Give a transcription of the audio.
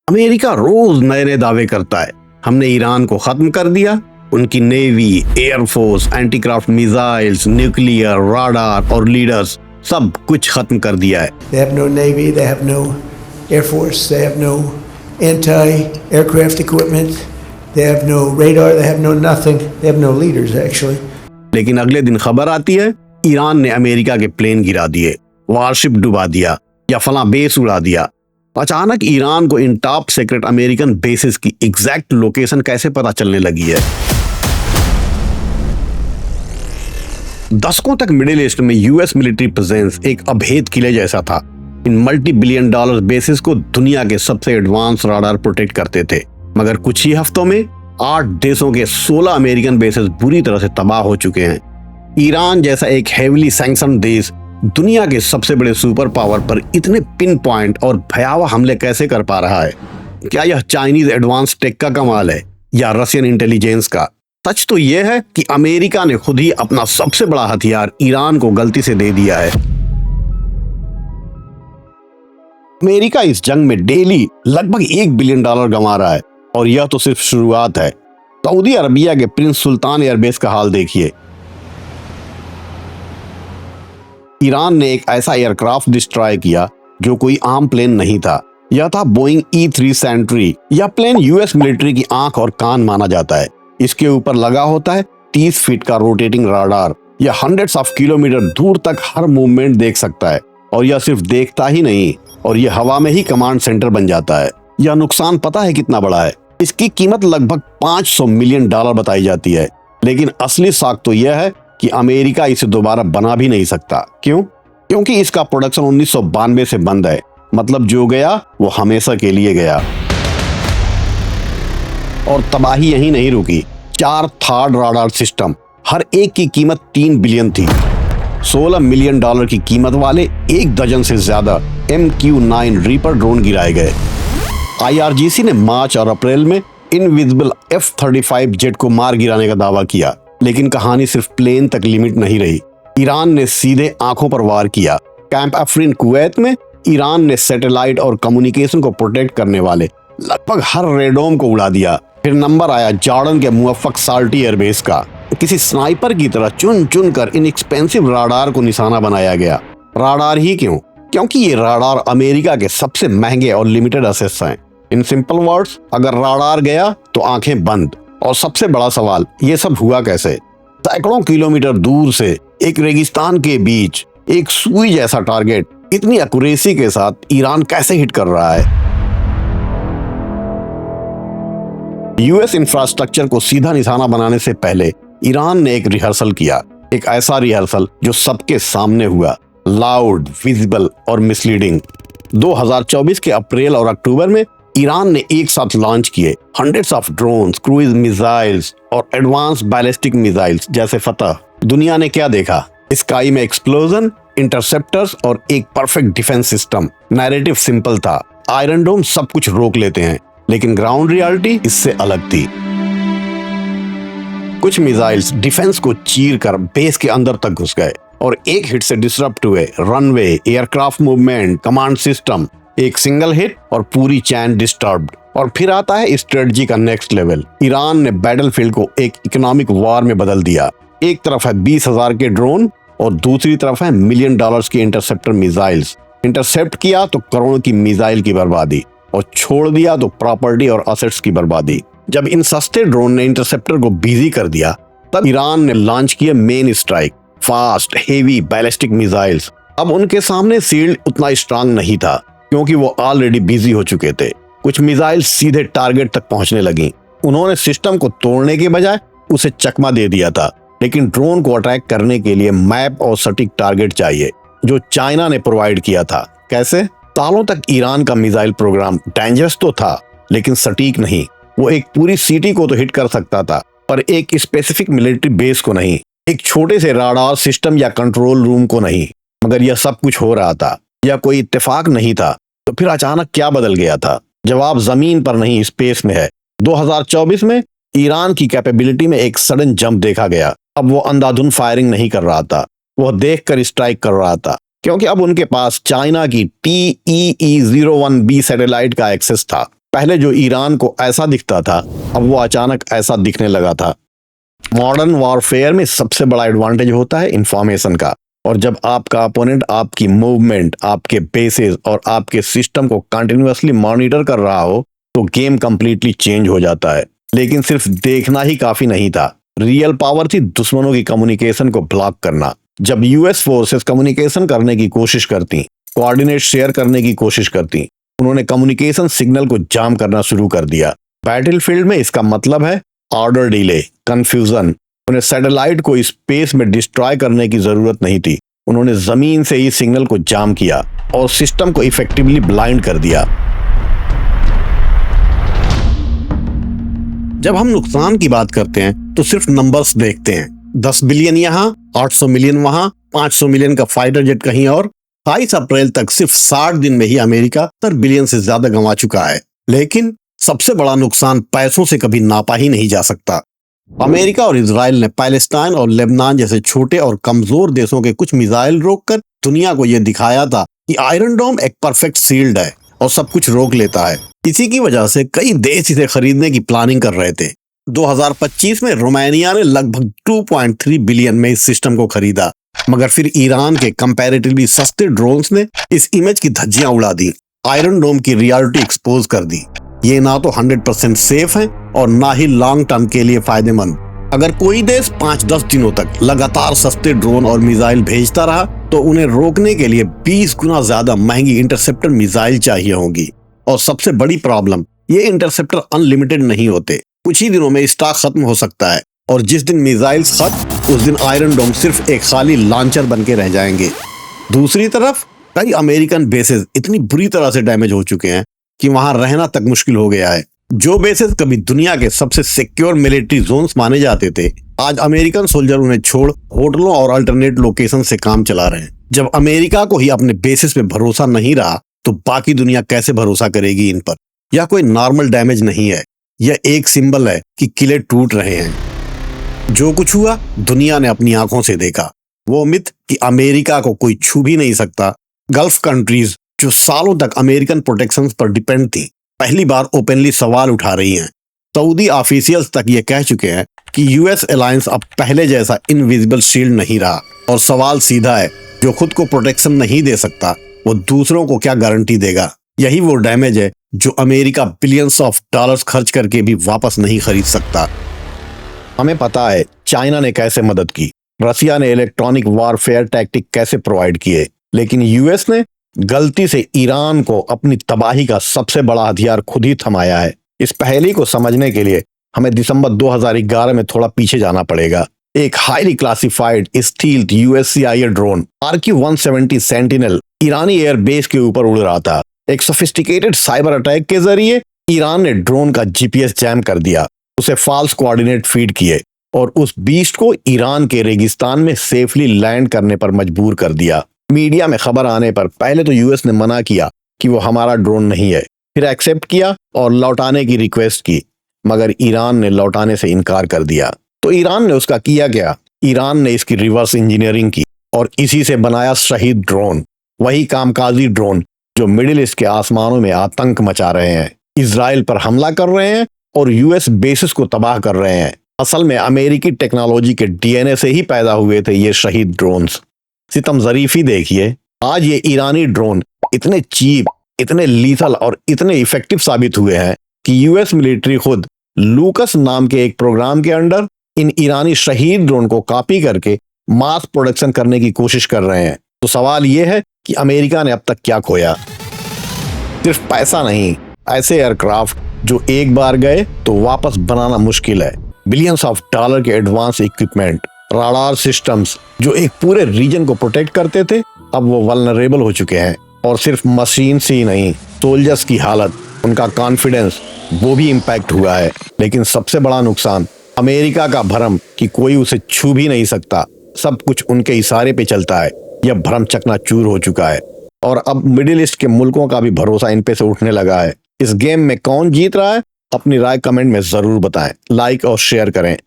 America रोज नए नए दावे करता है। हमने ईरान को खत्म कर दिया, उनकी navy, air force, antiaircraft missiles, nuclear, radar और लीडर्स सब कुछ खत्म कर दिया है। They have no navy, they have no air force, they have no anti-aircraft equipment, they have no radar, they have no nothing, they have no leaders actually. लेकिन अगले दिन खबर आती है ईरान ने अमेरिका के प्लेन गिरा दिए, वारशिप डुबा दिया या फलां बेस उड़ा दिया। अचानक ईरान को इन टॉप सीक्रेट अमेरिकन बेसिस की एग्जैक्ट लोकेशन कैसे पता चलने लगी है? दशकों तक मिडिल ईस्ट में यूएस मिलिट्री प्रेजेंस एक अभेद किले जैसा था। इन मल्टी बिलियन डॉलर बेसिस को दुनिया के सबसे एडवांस राडार प्रोटेक्ट करते थे, मगर कुछ ही हफ्तों में 8 देशों के 16 अमेरिकन बेसिस बुरी तरह से तबाह हो चुके हैं। ईरान जैसा एक हेविली सैंक्शन देश दुनिया के सबसे बड़े सुपर पावर पर इतने पिन पॉइंट और भयावह हमले कैसे कर पा रहा है? क्या यह चाइनीज एडवांस टेक का कमाल है या रशियन इंटेलिजेंस का? सच तो यह है कि अमेरिका ने खुद ही अपना सबसे बड़ा हथियार ईरान को गलती से दे दिया है। अमेरिका इस जंग में डेली लगभग $1 बिलियन गंवा रहा है और यह तो सिर्फ शुरुआत है। सऊदी अरबिया के प्रिंस सुल्तान एयरबेस का हाल देखिए। ईरान ने एक ऐसा एयरक्राफ्ट डिस्ट्रॉय किया जो कोई आम प्लेन नहीं था। यह था बोइंग E-3 सेंट्री। यह प्लेन यूएस मिलिट्री की आंख और कान माना जाता है। इसके ऊपर लगा होता है 30 फीट का रोटेटिंग राडार। यह हंड्रेड्स ऑफ किलोमीटर दूर तक हर मूवमेंट देख सकता है और यह सिर्फ देखता ही नहीं और यह हवा में ही कमांड सेंटर बन जाता है। यह नुकसान पता है कितना बड़ा है? इसकी कीमत लगभग $500 मिलियन बताई जाती है। लेकिन असली शॉक तो यह है कि अमेरिका इसे दोबारा बना भी नहीं सकता। क्यों? क्योंकि इसका प्रोडक्शन 1992 से बंद है। मतलब जो गया वो हमेशा के लिए गया। और तबाही यहीं नहीं रुकी। 4 थर्ड राडार सिस्टम, हर एक की कीमत $3 बिलियन थी। $16 मिलियन की कीमत वाले 1 दर्जन से ज्यादा MQ-9 रीपर ड्रोन गिराए गए। IRGC ने मार्च और अप्रैल में इनविजिबल F-35 जेट को मार गिराने का दावा किया। लेकिन कहानी सिर्फ प्लेन तक लिमिट नहीं रही। ईरान ने सीधे आंखों पर वार किया। कैंप अफरीन कुवैत में ईरान ने सैटेलाइट और कम्युनिकेशन को प्रोटेक्ट करने वाले लगभग हर रेडोम को उड़ा दिया। फिर नंबर आया जॉर्डन के मुवफ्फक साल्टी एयरबेस का। किसी स्नाइपर की तरह चुन चुन कर इन एक्सपेंसिव राडार को निशाना बनाया गया। राडार ही क्यों? क्योंकि ये राडार अमेरिका के सबसे महंगे और लिमिटेड असेट्स हैं। इन सिंपल वर्ड्स, अगर राडार गया तो आंखें बंद। और सबसे बड़ा सवाल, ये सब हुआ कैसे? सैकड़ों किलोमीटर दूर से एक रेगिस्तान के बीच एक सुई जैसा टारगेट इतनी एक्यूरेसी के साथ ईरान कैसे हिट कर रहा है? यूएस इंफ्रास्ट्रक्चर को सीधा निशाना बनाने से पहले ईरान ने एक रिहर्सल किया। एक ऐसा रिहर्सल जो सबके सामने हुआ, लाउड, विजिबल और मिसलीडिंग। 2024 के अप्रैल और अक्टूबर में ईरान ने एक साथ लॉन्च किए हंड्रेड्स ऑफ ड्रोन्स, क्रूइज मिसाइल्स और एडवांस बैलिस्टिक मिसाइल्स जैसे फतह। दुनिया ने क्या देखा? स्काई में एक्सप्लोजन, इंटरसेप्टर्स और एक perfect defence system. Narrative simple था, आयरन डोम सब कुछ रोक लेते हैं, लेकिन ग्राउंड रियलिटी इससे अलग थी। कुछ मिसाइल्स डिफेंस को चीर कर बेस के अंदर तक घुस गए और एक हिट से डिसरप्ट हुए runway, aircraft movement, command system. एक सिंगल हिट और पूरी चैन डिस्टर्ब्ड। और फिर आता है स्ट्रेटजी का नेक्स्ट लेवल। ईरान ने बैटलफील्ड को एक इकोनॉमिक वॉर में बदल दिया। एक तरफ है 20,000 के ड्रोन और दूसरी तरफ है $1 मिलियन की इंटरसेप्टर मिसाइल्स। इंटरसेप्ट किया तो करोड़ों की मिसाइल की बर्बादी और छोड़ दिया तो प्रॉपर्टी और असेट्स की बर्बादी। जब इन सस्ते ड्रोन ने इंटरसेप्टर को बिजी कर दिया, तब ईरान ने लॉन्च किया main strike, fast, heavy ballistic missiles. अब उनके सामने शील्ड उतना स्ट्रांग नहीं था क्योंकि वो ऑलरेडी बिजी हो चुके थे। कुछ मिसाइल सीधे टारगेट तक पहुंचने लगी। उन्होंने सिस्टम को तोड़ने के बजाय उसे चकमा दे दिया था। लेकिन ड्रोन को अटैक करने के लिए मैप और सटीक टारगेट चाहिए, जो चाइना ने प्रोवाइड किया था। कैसे? सालों तक ईरान का मिसाइल प्रोग्राम डेंजरस तो था, लेकिन सटीक नहीं। वो एक पूरी सिटी को तो हिट कर सकता था, पर एक स्पेसिफिक मिलिट्री बेस को नहीं, एक छोटे से राडार सिस्टम या कंट्रोल रूम को नहीं। मगर यह सब कुछ हो रहा था, यह कोई इत्तेफाक नहीं था। तो फिर अचानक क्या बदल गया था? जवाब जमीन पर नहीं, स्पेस में है। 2024 में ईरान की कैपेबिलिटी में एक सडन जंप देखा गया। अब वो अंधाधुंध फायरिंग नहीं कर रहा था, वो देखकर स्ट्राइक कर रहा था, क्योंकि अब उनके पास चाइना की TEE-01B सैटेलाइट का एक्सेस था। पहले जो ईरान को ऐसा दिखता था, अब वो अचानक ऐसा दिखने लगा था। मॉडर्न वॉरफेयर में सबसे बड़ा एडवांटेज होता है इंफॉर्मेशन का, और जब आपका अपोनेंट आपकी मूवमेंट, आपके बेसेस और आपके सिस्टम को कंटिन्यूअसली मॉनिटर कर रहा हो तो गेम कंप्लीटली चेंज हो जाता है। लेकिन सिर्फ देखना ही काफी नहीं था, रियल पावर थी दुश्मनों की कम्युनिकेशन को ब्लॉक करना। जब यूएस फोर्सेस कम्युनिकेशन करने की कोशिश करती, कोऑर्डिनेट शेयर करने की कोशिश करती, उन्होंने कम्युनिकेशन सिग्नल को जाम करना शुरू कर दिया। बैटलफील्ड में इसका मतलब है ऑर्डर डिले, कंफ्यूजन। उन्हें सैटेलाइट को स्पेस में डिस्ट्रॉय करने की जरूरत नहीं थी, उन्होंने जमीन से ही सिग्नल को जाम किया और सिस्टम को इफेक्टिवली ब्लाइंड कर दिया। जब हम नुकसान की बात करते हैं तो सिर्फ नंबर्स देखते हैं, 10 बिलियन यहाँ, 800 मिलियन वहां, 500 मिलियन का फाइटर जेट कहीं और। 22 अप्रैल तक सिर्फ 60 दिन में ही अमेरिका 70 बिलियन से ज्यादा गंवा चुका है। लेकिन सबसे बड़ा नुकसान पैसों से कभी नापा ही नहीं जा सकता। अमेरिका और इजराइल ने पैलेस्टाइन और लेबनान जैसे छोटे और कमजोर देशों के कुछ मिसाइल रोककर दुनिया को यह दिखाया था कि आयरन डोम एक परफेक्ट शील्ड है और सब कुछ रोक लेता है। इसी की वजह से कई देश इसे खरीदने की प्लानिंग कर रहे थे। 2025 में रोमानिया ने लगभग 2.3 बिलियन में इस सिस्टम को खरीदा, मगर फिर ईरान के कंपैरेटिवली सस्ते ड्रोन्स ने इस इमेज की धज्जियां उड़ा दी, आयरन डोम की रियलिटी एक्सपोज कर दी। ये ना तो 100% सेफ है और ना ही लॉन्ग टर्म के लिए फायदेमंद। अगर कोई देश 5-10 दिनों तक लगातार सस्ते ड्रोन और मिसाइल भेजता रहा तो उन्हें रोकने के लिए 20 गुना ज्यादा महंगी इंटरसेप्टर मिसाइल चाहिए होंगी। और सबसे बड़ी प्रॉब्लम, ये इंटरसेप्टर अनलिमिटेड नहीं होते, कुछ ही दिनों में स्टॉक खत्म हो सकता है और जिस दिन मिसाइल खत्म उस दिन आयरन डोम सिर्फ एक खाली लॉन्चर बन के रह जाएंगे। दूसरी तरफ कई अमेरिकन बेसेस इतनी बुरी तरह से डैमेज हो चुके हैं कि वहां रहना तक मुश्किल हो गया है। जो बेसेस कभी दुनिया के सबसे सिक्योर मिलिट्री जोन्स माने जाते थे, आज अमेरिकन सोल्जर उन्हें छोड़ होटलों और अल्टरनेट लोकेशन से काम चला रहे हैं। जब अमेरिका को ही अपने बेसिस पे भरोसा नहीं रहा तो बाकी दुनिया कैसे भरोसा करेगी इन पर। यह कोई नॉर्मल डैमेज नहीं है, यह एक सिंबल है कि किले टूट रहे हैं। जो कुछ हुआ दुनिया ने अपनी आंखों से देखा। वो मिथ कि अमेरिका को कोई छू भी नहीं सकता। गल्फ कंट्रीज जो सालों तक अमेरिकन प्रोटेक्शन पर डिपेंड थी, पहली बार ओपनली सवाल उठा रही हैं। सऊदी ऑफिशियल्स तक ये कह चुके हैं कि यूएस अलायंस अब पहले जैसा इनविजिबल शील्ड नहीं रहा। और सवाल सीधा है, जो खुद को प्रोटेक्शन नहीं दे सकता वो दूसरों को क्या गारंटी देगा। यही वो डैमेज है जो अमेरिका बिलियंस ऑफ डॉलर्स खर्च करके भी वापस नहीं खरीद सकता। हमें पता है चाइना ने कैसे मदद की, रसिया ने इलेक्ट्रॉनिक वॉरफेयर टैक्टिक कैसे प्रोवाइड किए, लेकिन यूएस ने गलती से ईरान को अपनी तबाही का सबसे बड़ा हथियार खुद ही थमाया है। इस पहेली को समझने के लिए हमें दिसंबर 2011 में थोड़ा पीछे जाना पड़ेगा। एक highly classified stealth US CIA drone RQ-170 sentinel ईरानी एयर बेस के ऊपर उड़ रहा था। एक सोफिस्टिकेटेड साइबर अटैक के जरिए ईरान ने ड्रोन का जीपीएस जैम कर दिया, उसे फॉल्स कोऑर्डिनेट फीड किए और उस बीस्ट को ईरान के रेगिस्तान में सेफली लैंड करने पर मजबूर कर दिया। मीडिया में खबर आने पर पहले तो यूएस ने मना किया कि वो हमारा ड्रोन नहीं है, फिर एक्सेप्ट किया और लौटाने की रिक्वेस्ट की, मगर ईरान ने लौटाने से इनकार कर दिया। तो ईरान ने उसका किया क्या? ईरान ने इसकी रिवर्स इंजीनियरिंग की और इसी से बनाया शहीद ड्रोन, वही कामकाजी ड्रोन जो मिडिल ईस्ट के आसमानों में आतंक मचा रहे हैं, इजराइल पर हमला कर रहे हैं और यूएस बेसिस को तबाह कर रहे हैं। असल में अमेरिकी टेक्नोलॉजी के डीएनए से ही पैदा हुए थे ये शहीद ड्रोन्स। सितम जरीफी देखिए, आज ये ईरानी ड्रोन इतने चीप, इतने लीथल और इतने इफेक्टिव साबित हुए हैं कि यूएस मिलिट्री खुद लूकस नाम के एक प्रोग्राम के अंडर इन ईरानी शहीद ड्रोन को कॉपी करके मास प्रोडक्शन करने की कोशिश कर रहे हैं। तो सवाल यह है कि अमेरिका ने अब तक क्या खोया? सिर्फ पैसा नहीं, ऐसे एयरक्राफ्ट जो एक बार गए तो वापस बनाना मुश्किल है। बिलियंस ऑफ डॉलर के एडवांस इक्विपमेंट, राडार सिस्टम्स जो एक पूरे रीजन को प्रोटेक्ट करते थे, अब वो वल्नरेबल हो चुके हैं। और सिर्फ मशीन से ही नहीं, सोल्जर्स की हालत, उनका कॉन्फिडेंस, वो भी इम्पैक्ट हुआ है। लेकिन सबसे बड़ा नुकसान अमेरिका का भ्रम कि कोई उसे छू भी नहीं सकता, सब कुछ उनके इशारे पे चलता है, यह भ्रम चकनाचूर हो चुका है। और अब मिडिल ईस्ट के मुल्कों का भी भरोसा इन पे से उठने लगा है। इस गेम में कौन जीत रहा है? अपनी राय कमेंट में जरूर बताएं, लाइक और शेयर करें।